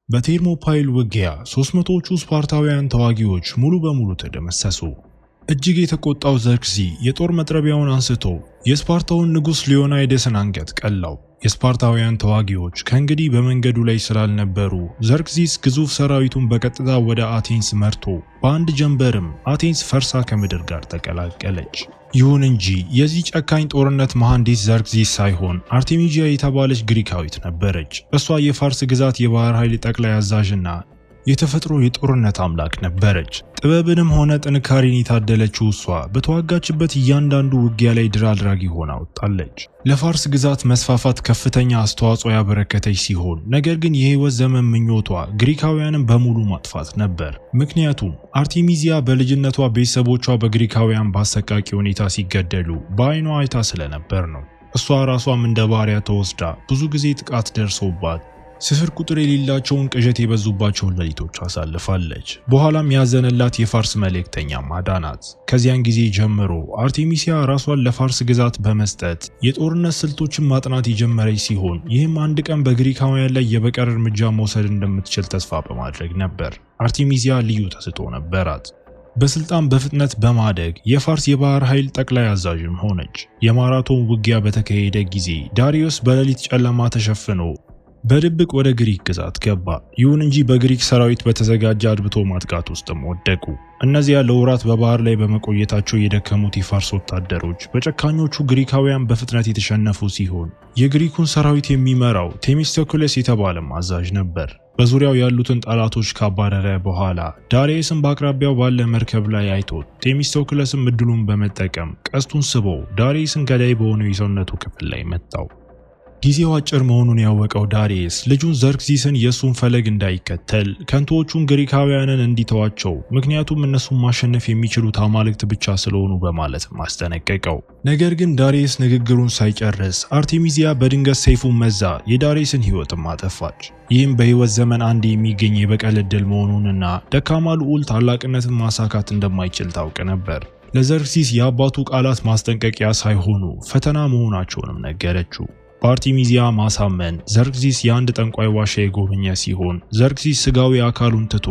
በቴርሞፓይል ውጊያ 300ዎቹ ስፓርታውያን ተዋጊዎች ሙሉ በሙሉ ተደመሰሱ። እጅግ የተቆጣው ዘርክዚ የጦር መጥረቢያውን አንስቶ የስፓርታውን ንጉስ ሊዮናይደስን አንገት ቀላው። የስፓርታውያን ተዋጊዎች ከእንግዲህ በመንገዱ ላይ ስላልነበሩ ዘርክዚስ ግዙፍ ሰራዊቱን በቀጥታ ወደ አቴንስ መርቶ በአንድ ጀንበርም አቴንስ ፈርሳ ከምድር ጋር ተቀላቀለች። ይሁን እንጂ የዚህ ጨካኝ ጦርነት መሐንዲስ ዘርክዚስ ሳይሆን አርቴሚጂያ የተባለች ግሪካዊት ነበረች። እሷ የፋርስ ግዛት የባህር ኃይል ጠቅላይ አዛዥና የተፈጥሮ የጦርነት አምላክ ነበረች። ጥበብንም ሆነ ጥንካሬን የታደለችው እሷ በተዋጋችበት እያንዳንዱ ውጊያ ላይ ድል አድራጊ ሆና ወጣለች። ለፋርስ ግዛት መስፋፋት ከፍተኛ አስተዋጽኦ ያበረከተች ሲሆን ነገር ግን የህይወት ዘመን ምኞቷ ግሪካውያንን በሙሉ ማጥፋት ነበር። ምክንያቱም አርቴሚዚያ በልጅነቷ ቤተሰቦቿ በግሪካውያን በአሰቃቂ ሁኔታ ሲገደሉ በአይኗ አይታ ስለነበር ነው። እሷ ራሷም እንደ ባሪያ ተወስዳ ብዙ ጊዜ ጥቃት ደርሶባት ስፍር ቁጥር የሌላቸውን ቅዠት የበዙባቸውን ሌሊቶች አሳልፋለች። በኋላም ያዘነላት የፋርስ መልእክተኛ አዳናት። ከዚያን ጊዜ ጀምሮ አርቴሚሲያ ራሷን ለፋርስ ግዛት በመስጠት የጦርነት ስልቶችን ማጥናት የጀመረች ሲሆን ይህም አንድ ቀን በግሪካውያን ላይ የበቀል እርምጃ መውሰድ እንደምትችል ተስፋ በማድረግ ነበር። አርቴሚሲያ ልዩ ተሰጥኦ ነበራት። በስልጣን በፍጥነት በማደግ የፋርስ የባህር ኃይል ጠቅላይ አዛዥም ሆነች። የማራቶን ውጊያ በተካሄደ ጊዜ ዳሪዮስ በሌሊት ጨለማ ተሸፍኖ በድብቅ ወደ ግሪክ ግዛት ገባ። ይሁን እንጂ በግሪክ ሰራዊት በተዘጋጀ አድብቶ ማጥቃት ውስጥም ወደቁ። እነዚያ ለወራት በባህር ላይ በመቆየታቸው የደከሙት የፋርስ ወታደሮች በጨካኞቹ ግሪካውያን በፍጥነት የተሸነፉ ሲሆን የግሪኩን ሰራዊት የሚመራው ቴሚስቶክለስ የተባለም አዛዥ ነበር። በዙሪያው ያሉትን ጠላቶች ካባረረ በኋላ ዳሪየስን በአቅራቢያው ባለ መርከብ ላይ አይቶት ቴሚስቶክለስም እድሉን በመጠቀም ቀስቱን ስቦ ዳሪየስን ገዳይ በሆነው የሰውነቱ ክፍል ላይ መታው። ጊዜው አጭር መሆኑን ያወቀው ዳሪየስ ልጁን ዘርክዚስን የሱን ፈለግ እንዳይከተል ከንቶቹን ግሪካውያንን እንዲተዋቸው፣ ምክንያቱም እነሱን ማሸነፍ የሚችሉት አማልክት ብቻ ስለሆኑ በማለት ማስጠነቀቀው። ነገር ግን ዳሪየስ ንግግሩን ሳይጨርስ አርቴሚዚያ በድንገት ሰይፉን መዛ የዳሪየስን ሕይወትም አጠፋች። ይህም በሕይወት ዘመን አንድ የሚገኝ የበቀል ዕድል መሆኑንና ደካማ ልዑል ታላቅነትን ማሳካት እንደማይችል ታውቅ ነበር። ለዘርክዚስ የአባቱ ቃላት ማስጠንቀቂያ ሳይሆኑ ፈተና መሆናቸውንም ነገረችው። በአርቴሚዚያ ማሳመን ዘርክዚስ የአንድ ጠንቋይ ዋሻ የጎበኘ ሲሆን ዘርክዚስ ስጋዊ አካሉን ትቶ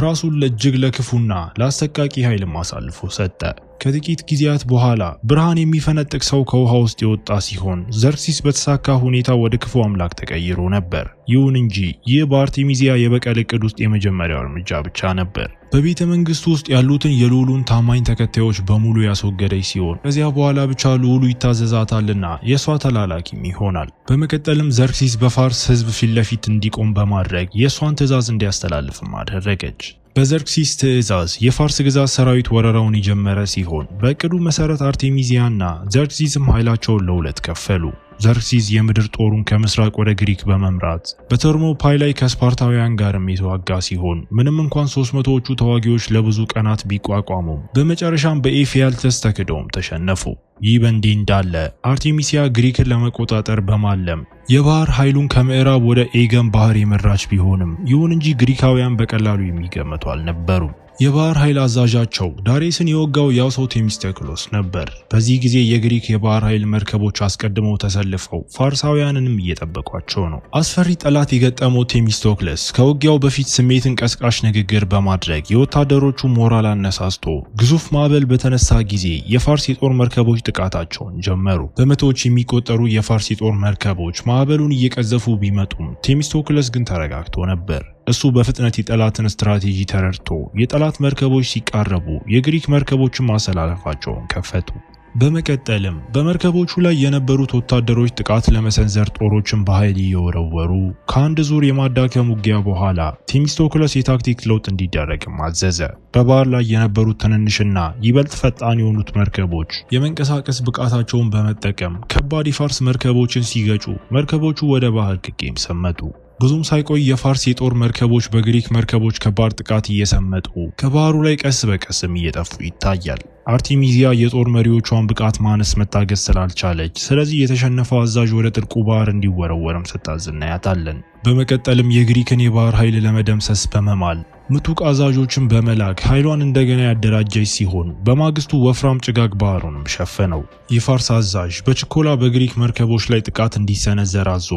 ራሱን እጅግ ለክፉና ለአሰቃቂ ኃይልም አሳልፎ ሰጠ። ከጥቂት ጊዜያት በኋላ ብርሃን የሚፈነጥቅ ሰው ከውሃ ውስጥ የወጣ ሲሆን ዘርክዚስ በተሳካ ሁኔታ ወደ ክፉ አምላክ ተቀይሮ ነበር። ይሁን እንጂ ይህ በአርቴሚዚያ የበቀል እቅድ ውስጥ የመጀመሪያው እርምጃ ብቻ ነበር። በቤተ መንግስቱ ውስጥ ያሉትን የልዑሉን ታማኝ ተከታዮች በሙሉ ያስወገደች ሲሆን ከዚያ በኋላ ብቻ ልዑሉ ይታዘዛታልና የሷ ተላላኪም ይሆናል። በመቀጠልም ዘርክዚስ በፋርስ ህዝብ ፊት ለፊት እንዲቆም በማድረግ የሷን ትዕዛዝ እንዲያስተላልፍም አደረገች። በዘርክሲስ ትዕዛዝ የፋርስ ግዛት ሰራዊት ወረራውን የጀመረ ሲሆን በእቅዱ መሰረት አርቴሚዚያና ዘርክሲስም ኃይላቸውን ለሁለት ከፈሉ። ዘርክሲስ የምድር ጦሩን ከምስራቅ ወደ ግሪክ በመምራት በቴርሞፓይ ላይ ከስፓርታውያን ጋርም የተዋጋ ሲሆን ምንም እንኳን 300ዎቹ ተዋጊዎች ለብዙ ቀናት ቢቋቋሙም በመጨረሻም በኤፊያልተስ ተክደውም ተሸነፉ። ይህ በእንዲህ እንዳለ አርቴሚሲያ ግሪክን ለመቆጣጠር በማለም የባህር ኃይሉን ከምዕራብ ወደ ኤገን ባህር የመራች ቢሆንም ይሁን እንጂ ግሪካውያን በቀላሉ የሚገመቱ አልነበሩም። የባህር ኃይል አዛዣቸው ዳሪየስን የወጋው ያው ሰው ቴሚስቶክሎስ ነበር። በዚህ ጊዜ የግሪክ የባህር ኃይል መርከቦች አስቀድመው ተሰልፈው ፋርሳውያንንም እየጠበቋቸው ነው። አስፈሪ ጠላት የገጠመው ቴሚስቶክለስ ከውጊያው በፊት ስሜትን ቀስቃሽ ንግግር በማድረግ የወታደሮቹ ሞራል አነሳስቶ ግዙፍ ማዕበል በተነሳ ጊዜ የፋርስ የጦር መርከቦች ጥቃታቸውን ጀመሩ። በመቶዎች የሚቆጠሩ የፋርስ የጦር መርከቦች ማዕበሉን እየቀዘፉ ቢመጡም ቴሚስቶክለስ ግን ተረጋግቶ ነበር። እሱ በፍጥነት የጠላትን ስትራቴጂ ተረድቶ የጠላት መርከቦች ሲቃረቡ የግሪክ መርከቦችን ማሰላለፋቸውን ከፈቱ። በመቀጠልም በመርከቦቹ ላይ የነበሩት ወታደሮች ጥቃት ለመሰንዘር ጦሮችን በኃይል እየወረወሩ ከአንድ ዙር የማዳከም ውጊያ በኋላ ቴሚስቶክለስ የታክቲክ ለውጥ እንዲደረግም አዘዘ። በባህር ላይ የነበሩት ትንንሽና ይበልጥ ፈጣን የሆኑት መርከቦች የመንቀሳቀስ ብቃታቸውን በመጠቀም ከባድ የፋርስ መርከቦችን ሲገጩ መርከቦቹ ወደ ባህር ግጌም ሰመጡ። ብዙም ሳይቆይ የፋርስ የጦር መርከቦች በግሪክ መርከቦች ከባድ ጥቃት እየሰመጡ ከባህሩ ላይ ቀስ በቀስም እየጠፉ ይታያል። አርቴሚዚያ የጦር መሪዎቿን ብቃት ማነስ መታገስ ስላልቻለች ስለዚህ የተሸነፈው አዛዥ ወደ ጥልቁ ባህር እንዲወረወርም ስታዝ እናያታለን። በመቀጠልም የግሪክን የባህር ኃይል ለመደምሰስ በመማል ምጡቅ አዛዦችን በመላክ ኃይሏን እንደገና ያደራጀች ሲሆን በማግስቱ ወፍራም ጭጋግ ባህሩንም ሸፈነው። የፋርስ አዛዥ በችኮላ በግሪክ መርከቦች ላይ ጥቃት እንዲሰነዘር አዞ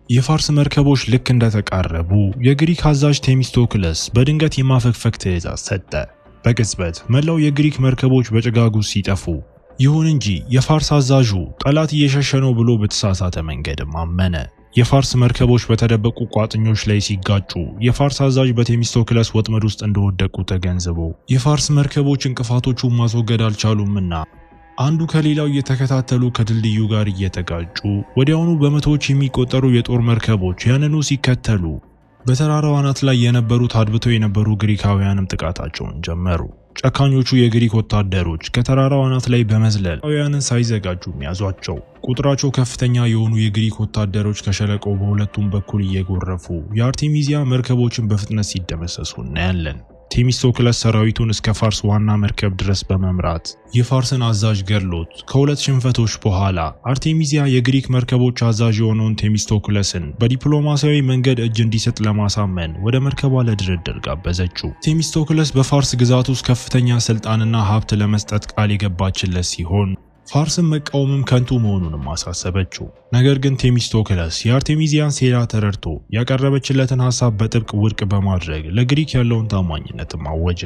የፋርስ መርከቦች ልክ እንደተቃረቡ የግሪክ አዛዥ ቴሚስቶክለስ በድንገት የማፈግፈግ ትዕዛዝ ሰጠ። በቅጽበት መላው የግሪክ መርከቦች በጭጋጉ ሲጠፉ፣ ይሁን እንጂ የፋርስ አዛዡ ጠላት እየሸሸ ነው ብሎ በተሳሳተ መንገድም አመነ። የፋርስ መርከቦች በተደበቁ ቋጥኞች ላይ ሲጋጩ የፋርስ አዛዥ በቴሚስቶክለስ ወጥመድ ውስጥ እንደወደቁ ተገንዝቦ የፋርስ መርከቦች እንቅፋቶቹን ማስወገድ አልቻሉምና አንዱ ከሌላው እየተከታተሉ ከድልድዩ ጋር እየተጋጩ ወዲያውኑ በመቶዎች የሚቆጠሩ የጦር መርከቦች ያንኑ ሲከተሉ በተራራው አናት ላይ የነበሩት አድብተው የነበሩ ግሪካውያንም ጥቃታቸውን ጀመሩ። ጨካኞቹ የግሪክ ወታደሮች ከተራራው አናት ላይ በመዝለል ግሪካውያንን ሳይዘጋጁ ያዟቸው። ቁጥራቸው ከፍተኛ የሆኑ የግሪክ ወታደሮች ከሸለቆው በሁለቱም በኩል እየጎረፉ የአርቴሚዚያ መርከቦችን በፍጥነት ሲደመሰሱ እናያለን። ቴሚስቶክለስ ሰራዊቱን እስከ ፋርስ ዋና መርከብ ድረስ በመምራት የፋርስን አዛዥ ገድሎት ከሁለት ሽንፈቶች በኋላ አርቴሚዚያ የግሪክ መርከቦች አዛዥ የሆነውን ቴሚስቶክለስን በዲፕሎማሲያዊ መንገድ እጅ እንዲሰጥ ለማሳመን ወደ መርከቧ ለድርድር ጋበዘችው። ቴሚስቶክለስ በፋርስ ግዛት ውስጥ ከፍተኛ ስልጣንና ሀብት ለመስጠት ቃል የገባችለት ሲሆን ፋርስን መቃወምም ከንቱ መሆኑንም አሳሰበችው። ነገር ግን ቴሚስቶክለስ የአርቴሚዚያን ሴራ ተረድቶ ያቀረበችለትን ሐሳብ በጥብቅ ውድቅ በማድረግ ለግሪክ ያለውን ታማኝነትም አወጀ።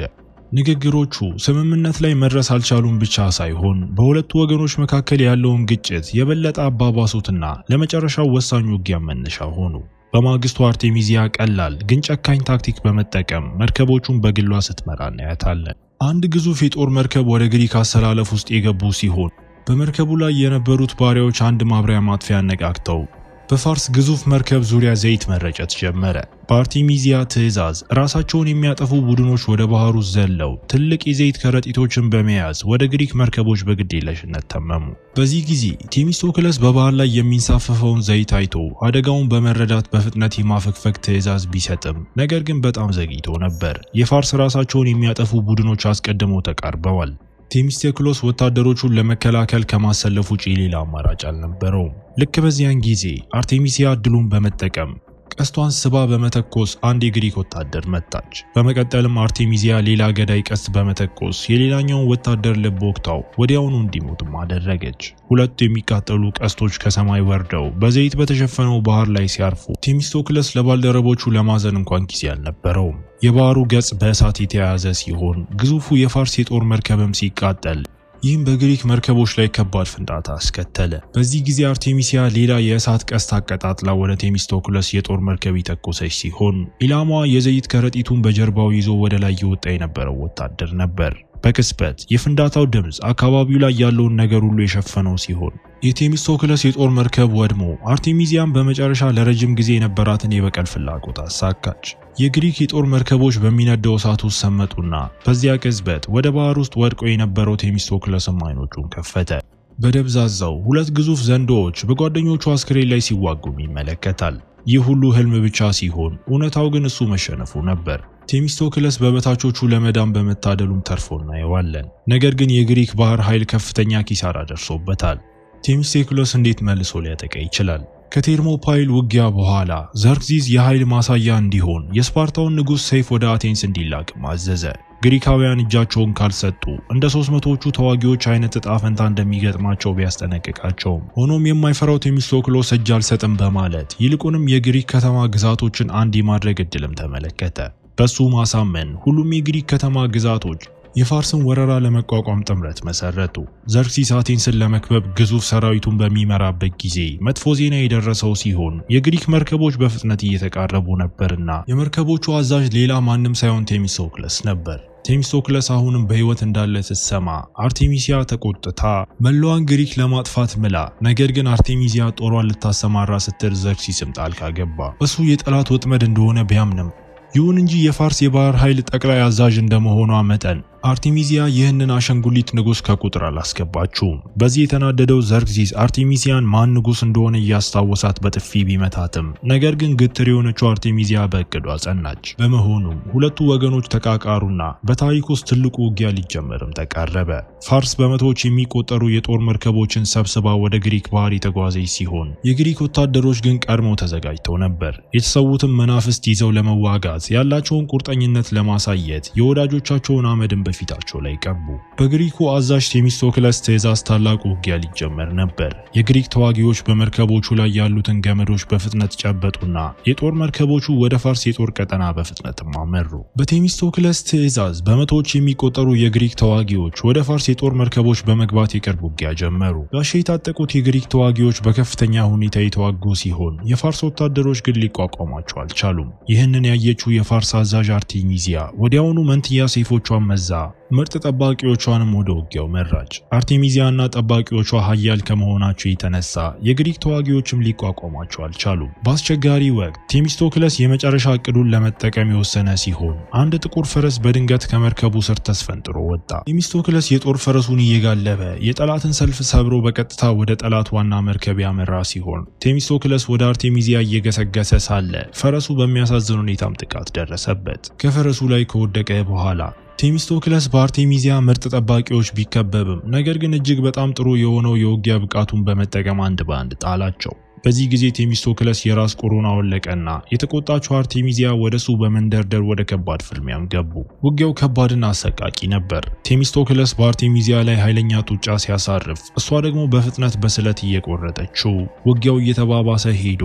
ንግግሮቹ ስምምነት ላይ መድረስ አልቻሉም ብቻ ሳይሆን በሁለቱ ወገኖች መካከል ያለውን ግጭት የበለጠ አባባሱትና ለመጨረሻው ወሳኝ ውጊያ መነሻ ሆኑ። በማግስቱ አርቴሚዚያ ቀላል ግን ጨካኝ ታክቲክ በመጠቀም መርከቦቹን በግሏ ስትመራ እናያታለን። አንድ ግዙፍ የጦር መርከብ ወደ ግሪክ አሰላለፍ ውስጥ የገቡ ሲሆን በመርከቡ ላይ የነበሩት ባሪያዎች አንድ ማብሪያ ማጥፊያ አነቃቅተው በፋርስ ግዙፍ መርከብ ዙሪያ ዘይት መረጨት ጀመረ። በአርቴሚዚያ ትዕዛዝ ራሳቸውን የሚያጠፉ ቡድኖች ወደ ባህሩ ዘለው ትልቅ የዘይት ከረጢቶችን በመያዝ ወደ ግሪክ መርከቦች በግዴለሽነት ተመሙ። በዚህ ጊዜ ቴሚስቶክለስ በባህር ላይ የሚንሳፈፈውን ዘይት አይቶ አደጋውን በመረዳት በፍጥነት የማፈግፈግ ትዕዛዝ ቢሰጥም ነገር ግን በጣም ዘግይቶ ነበር። የፋርስ ራሳቸውን የሚያጠፉ ቡድኖች አስቀድመው ተቃርበዋል። ቴሚስቶክለስ ወታደሮቹን ለመከላከል ከማሰለፍ ውጪ ሌላ አማራጭ አልነበረውም። ልክ በዚያን ጊዜ አርቴሚዚያ እድሉን በመጠቀም ቀስቷን ስባ በመተኮስ አንድ የግሪክ ወታደር መታች። በመቀጠልም አርቴሚዚያ ሌላ ገዳይ ቀስት በመተኮስ የሌላኛውን ወታደር ልብ ወግታው ወዲያውኑ እንዲሞትም አደረገች። ሁለቱ የሚቃጠሉ ቀስቶች ከሰማይ ወርደው በዘይት በተሸፈነው ባህር ላይ ሲያርፉ ቴሚስቶክለስ ለባልደረቦቹ ለማዘን እንኳን ጊዜ አልነበረውም። የባህሩ ገጽ በእሳት የተያያዘ ሲሆን ግዙፉ የፋርስ የጦር መርከብም ሲቃጠል ይህም በግሪክ መርከቦች ላይ ከባድ ፍንዳታ አስከተለ። በዚህ ጊዜ አርቴሚዚያ ሌላ የእሳት ቀስት አቀጣጥላ ወደ ቴሚስቶክለስ የጦር መርከብ የተኮሰች ሲሆን ኢላማዋ የዘይት ከረጢቱን በጀርባው ይዞ ወደ ላይ የወጣ የነበረው ወታደር ነበር። በቅጽበት የፍንዳታው ድምፅ አካባቢው ላይ ያለውን ነገር ሁሉ የሸፈነው ሲሆን የቴሚስቶክለስ የጦር መርከብ ወድሞ አርቴሚዚያም በመጨረሻ ለረጅም ጊዜ የነበራትን የበቀል ፍላጎት አሳካች። የግሪክ የጦር መርከቦች በሚነደው እሳት ውስጥ ሰመጡና በዚያ ቅጽበት ወደ ባህር ውስጥ ወድቆ የነበረው ቴሚስቶክለስም አይኖቹን ከፈተ። በደብዛዛው ሁለት ግዙፍ ዘንዶዎች በጓደኞቹ አስክሬን ላይ ሲዋጉም ይመለከታል። ይህ ሁሉ ህልም ብቻ ሲሆን እውነታው ግን እሱ መሸነፉ ነበር። ቴሚስቶክለስ በበታቾቹ ለመዳን በመታደሉም ተርፎ እናየዋለን። ነገር ግን የግሪክ ባህር ኃይል ከፍተኛ ኪሳራ ደርሶበታል። ቴሚስቶክለስ እንዴት መልሶ ሊያጠቃ ይችላል? ከቴርሞፓይል ውጊያ በኋላ ዘርክዚስ የኃይል ማሳያ እንዲሆን የስፓርታውን ንጉሥ ሰይፍ ወደ አቴንስ እንዲላክም አዘዘ። ግሪካውያን እጃቸውን ካልሰጡ እንደ 300ዎቹ ተዋጊዎች አይነት ዕጣ ፈንታ እንደሚገጥማቸው ቢያስጠነቅቃቸውም ሆኖም የማይፈራው ቴሚስቶክለስ እጅ አልሰጥም በማለት ይልቁንም የግሪክ ከተማ ግዛቶችን አንድ የማድረግ ዕድልም ተመለከተ። በሱ ማሳመን ሁሉም የግሪክ ከተማ ግዛቶች የፋርስን ወረራ ለመቋቋም ጥምረት መሰረቱ። ዘርክሲስ አቴንስን ለመክበብ ግዙፍ ሰራዊቱን በሚመራበት ጊዜ መጥፎ ዜና የደረሰው ሲሆን የግሪክ መርከቦች በፍጥነት እየተቃረቡ ነበርና የመርከቦቹ አዛዥ ሌላ ማንም ሳይሆን ቴሚስቶክለስ ነበር። ቴሚስቶክለስ አሁንም በህይወት እንዳለ ስትሰማ አርቴሚዚያ ተቆጥታ መላዋን ግሪክ ለማጥፋት ምላ፣ ነገር ግን አርቴሚዚያ ጦሯን ልታሰማራ ስትል ዘርክሲስም ጣልቃ ገባ። እሱ የጠላት ወጥመድ እንደሆነ ቢያምንም ይሁን እንጂ የፋርስ የባህር ኃይል ጠቅላይ አዛዥ እንደመሆኗ መጠን አርቴሚዚያ ይህንን አሸንጉሊት ንጉስ ከቁጥር አላስገባችውም። በዚህ የተናደደው ዘርክሲስ አርቴሚዚያን ማን ንጉስ እንደሆነ እያስታወሳት በጥፊ ቢመታትም ነገር ግን ግትር የሆነችው አርቴሚዚያ በእቅዷ ጸናች። በመሆኑም ሁለቱ ወገኖች ተቃቃሩና በታሪክ ውስጥ ትልቁ ውጊያ ሊጀመርም ተቃረበ። ፋርስ በመቶዎች የሚቆጠሩ የጦር መርከቦችን ሰብስባ ወደ ግሪክ ባህር የተጓዘች ሲሆን የግሪክ ወታደሮች ግን ቀድመው ተዘጋጅተው ነበር። የተሰዉትን መናፍስት ይዘው ለመዋጋት ያላቸውን ቁርጠኝነት ለማሳየት የወዳጆቻቸውን አመድን በፊታቸው ላይ ቀቡ። በግሪኩ አዛዥ ቴሚስቶክለስ ትዕዛዝ ታላቁ ውጊያ ሊጀመር ነበር። የግሪክ ተዋጊዎች በመርከቦቹ ላይ ያሉትን ገመዶች በፍጥነት ጨበጡና የጦር መርከቦቹ ወደ ፋርስ የጦር ቀጠና በፍጥነትም አመሩ። በቴሚስቶክለስ ትዕዛዝ በመቶዎች የሚቆጠሩ የግሪክ ተዋጊዎች ወደ ፋርስ የጦር መርከቦች በመግባት የቅርብ ውጊያ ጀመሩ። ጋሻ የታጠቁት የግሪክ ተዋጊዎች በከፍተኛ ሁኔታ የተዋጉ ሲሆን የፋርስ ወታደሮች ግን ሊቋቋሟቸው አልቻሉም። ይህንን ያየችው የፋርስ አዛዥ አርቴሚዚያ ወዲያውኑ መንትያ ሰይፎቿን መዛ ምርጥ ጠባቂዎቿንም ወደ ውጊያው መራች። አርቴሚዚያና ጠባቂዎቿ ኃያል ከመሆናቸው የተነሳ የግሪክ ተዋጊዎችም ሊቋቋሟቸው አልቻሉም። በአስቸጋሪ ወቅት ቴሚስቶክለስ የመጨረሻ እቅዱን ለመጠቀም የወሰነ ሲሆን አንድ ጥቁር ፈረስ በድንገት ከመርከቡ ስር ተስፈንጥሮ ወጣ። ቴሚስቶክለስ የጦር ፈረሱን እየጋለበ የጠላትን ሰልፍ ሰብሮ በቀጥታ ወደ ጠላት ዋና መርከብ ያመራ ሲሆን ቴሚስቶክለስ ወደ አርቴሚዚያ እየገሰገሰ ሳለ ፈረሱ በሚያሳዝን ሁኔታም ጥቃት ደረሰበት። ከፈረሱ ላይ ከወደቀ በኋላ ቴሚስቶክለስ በአርቴሚዚያ ምርጥ ጠባቂዎች ቢከበብም ነገር ግን እጅግ በጣም ጥሩ የሆነው የውጊያ ብቃቱን በመጠቀም አንድ በአንድ ጣላቸው። በዚህ ጊዜ ቴሚስቶክለስ የራስ ቁሩን አወለቀና የተቆጣችው አርቴሚዚያ ወደሱ በመንደርደር ወደ ከባድ ፍልሚያም ገቡ። ውጊያው ከባድና አሰቃቂ ነበር። ቴሚስቶክለስ በአርቴሚዚያ ላይ ኃይለኛ ጡጫ ሲያሳርፍ፣ እሷ ደግሞ በፍጥነት በስለት እየቆረጠችው ውጊያው እየተባባሰ ሄዶ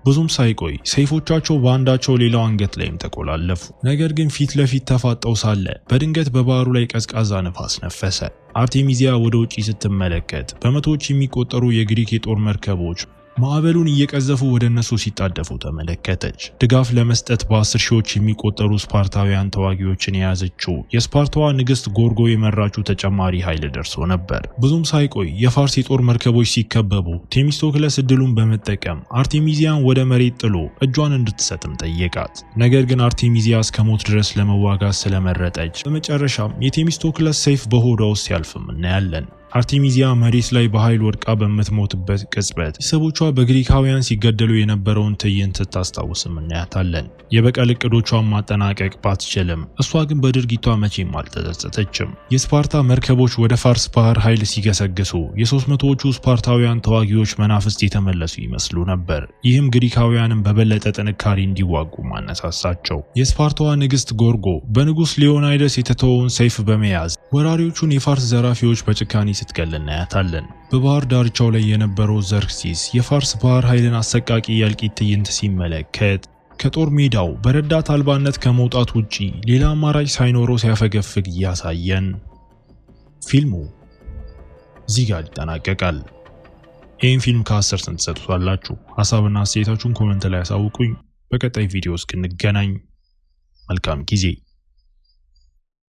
ብዙም ሳይቆይ ሰይፎቻቸው በአንዳቸው ሌላው አንገት ላይም ተቆላለፉ። ነገር ግን ፊት ለፊት ተፋጠው ሳለ በድንገት በባህሩ ላይ ቀዝቃዛ ነፋስ ነፈሰ። አርቴሚዚያ ወደ ውጪ ስትመለከት በመቶዎች የሚቆጠሩ የግሪክ የጦር መርከቦች ማዕበሉን እየቀዘፉ ወደ እነሱ ሲጣደፉ ተመለከተች። ድጋፍ ለመስጠት በ10 ሺዎች የሚቆጠሩ ስፓርታውያን ተዋጊዎችን የያዘችው የስፓርታዋ ንግስት ጎርጎ የመራችው ተጨማሪ ኃይል ደርሶ ነበር። ብዙም ሳይቆይ የፋርስ የጦር መርከቦች ሲከበቡ ቴሚስቶክለስ እድሉን በመጠቀም አርቴሚዚያን ወደ መሬት ጥሎ እጇን እንድትሰጥም ጠየቃት። ነገር ግን አርቴሚዚያ እስከ ሞት ድረስ ለመዋጋት ስለመረጠች በመጨረሻም የቴሚስቶክለስ ሰይፍ በሆዷ ውስጥ ሲያልፍም እናያለን። አርቴሚዚያ መሬት ላይ በኃይል ወድቃ በምትሞትበት ቅጽበት ቤተሰቦቿ በግሪካውያን ሲገደሉ የነበረውን ትዕይንት ስታስታውስም እናያታለን። የበቀል እቅዶቿን ማጠናቀቅ ባትችልም እሷ ግን በድርጊቷ መቼም አልተጸጸተችም። የስፓርታ መርከቦች ወደ ፋርስ ባህር ኃይል ሲገሰግሱ የ300ዎቹ ስፓርታውያን ተዋጊዎች መናፍስት የተመለሱ ይመስሉ ነበር። ይህም ግሪካውያንን በበለጠ ጥንካሬ እንዲዋጉ ማነሳሳቸው። የስፓርታዋ ንግስት ጎርጎ በንጉስ ሊዮናይደስ የተተወውን ሰይፍ በመያዝ ወራሪዎቹን የፋርስ ዘራፊዎች በጭካኔ ስትገል እናያታለን። በባህር ዳርቻው ላይ የነበረው ዘርክሲስ የፋርስ ባህር ኃይልን አሰቃቂ የእልቂት ትዕይንት ሲመለከት ከጦር ሜዳው በረዳት አልባነት ከመውጣት ውጪ ሌላ አማራጭ ሳይኖረው ሲያፈገፍግ እያሳየን ፊልሙ እዚህ ጋር ይጠናቀቃል። ይህን ፊልም ከ10 ስንት ትሰጡታላችሁ? ሀሳብና አስተያየታችሁን ኮሜንት ላይ ያሳውቁኝ። በቀጣይ ቪዲዮ እስክንገናኝ መልካም ጊዜ